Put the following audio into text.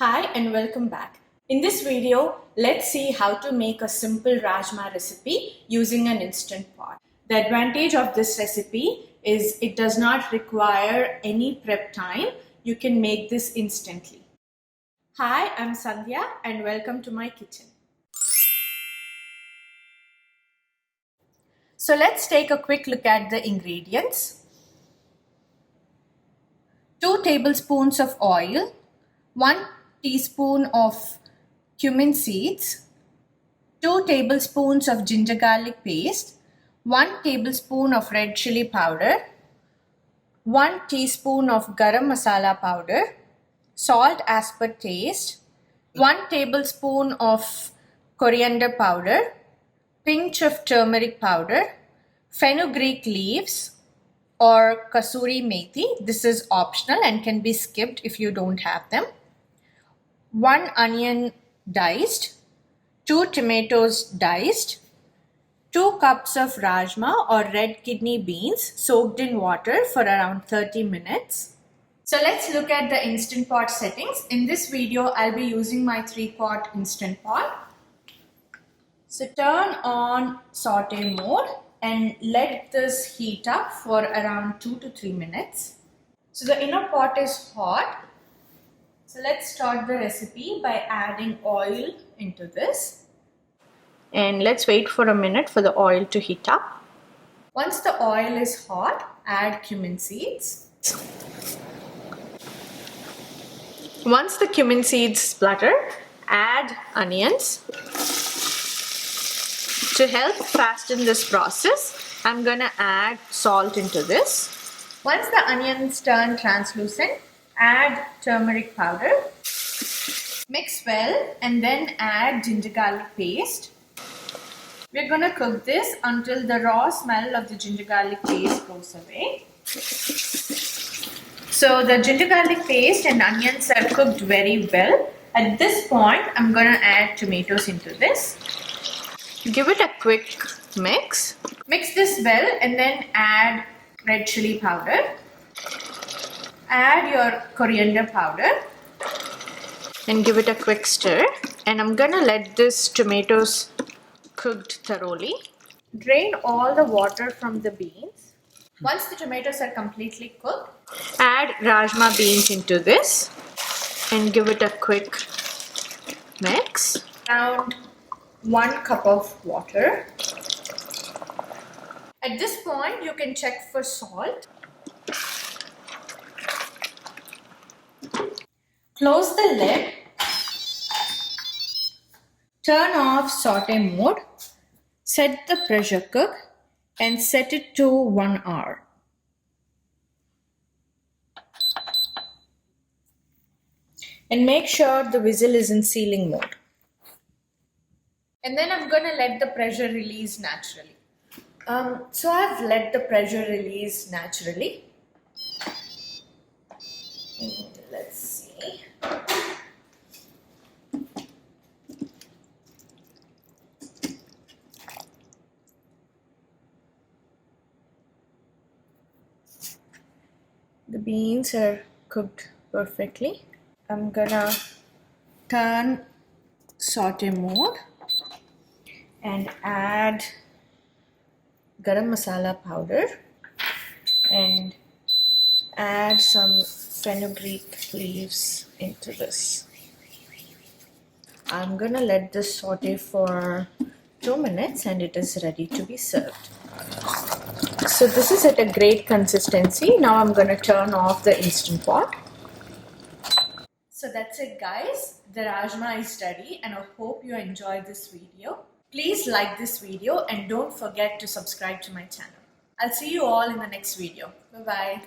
Hi and welcome back. In this video, let's see how to make a simple Rajma recipe using an instant pot. The advantage of this recipe is it does not require any prep time. You can make this instantly. Hi, I'm Sandhya and welcome to my kitchen. So let's take a quick look at the ingredients. 2 tablespoons of oil, 1 teaspoon of cumin seeds, 2 tablespoons of ginger garlic paste, 1 tablespoon of red chili powder, 1 teaspoon of Garam Masala Powder, salt as per taste, 1 tablespoon of coriander powder, pinch of turmeric powder, fenugreek leaves or Kasoori Methi. This is optional and can be skipped if you don't have them. 1 onion diced, 2 tomatoes diced, 2 cups of Rajma or red kidney beans soaked in water for around 30 minutes. So let's look at the Instant Pot settings. In this video, I'll be using my 3-pot Instant Pot. So turn on Saute mode and let this heat up for around 2 to 3 minutes. So the inner pot is hot. So let's start the recipe by adding oil into this. And let's wait for a minute for the oil to heat up. Once the oil is hot, add cumin seeds. Once the cumin seeds splutter, add onions. To help fasten this process, I'm gonna add salt into this. Once the onions turn translucent, add turmeric powder. Mix well and then add ginger garlic paste. We're gonna cook this until the raw smell of the ginger garlic paste goes away. So the ginger garlic paste and onions are cooked very well. At this point, I'm gonna add tomatoes into this. Give it a quick mix. Mix this well and then add red chili powder. Add your coriander powder and give it a quick stir. And I'm gonna let this tomatoes cooked thoroughly. Drain all the water from the beans. Once the tomatoes are completely cooked, add Rajma beans into this and give it a quick mix. Around 1 cup of water. At this point, you can check for salt. Close the lid. Turn off saute mode. Set the pressure cook and set it to 1 hour. And make sure the whistle is in sealing mode. And then I'm going to let the pressure release naturally. So I've let the pressure release naturally. And let's see. The beans are cooked perfectly. I'm gonna turn saute mode and add Garam Masala Powder and add some fenugreek leaves into this. I'm gonna let this saute for 2 minutes and it is ready to be served. So this is at a great consistency. Now I'm gonna turn off the Instant Pot. So that's it guys. The Rajma is ready and I hope you enjoyed this video. Please like this video and don't forget to subscribe to my channel. I'll see you all in the next video. Bye-bye.